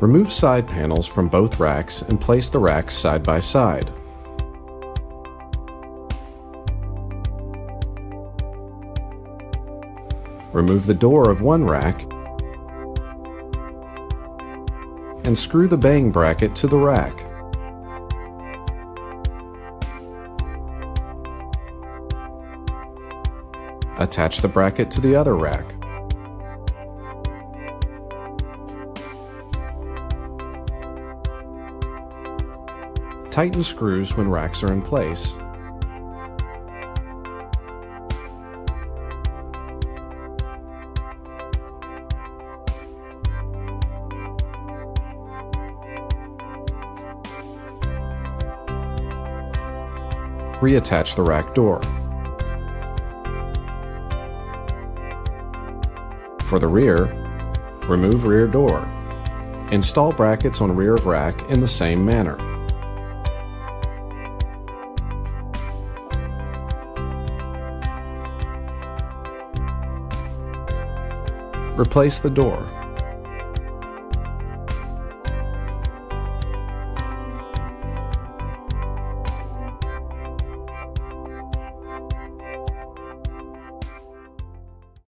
Remove side panels from both racks and place the racks side by side. Remove the door of one rack and screw the bang bracket to the rack. Attach the bracket to the other rack. Tighten screws when racks are in place. Reattach the rack door. For the rear, remove rear door. Install brackets on rear of rack in the same manner. Replace the door.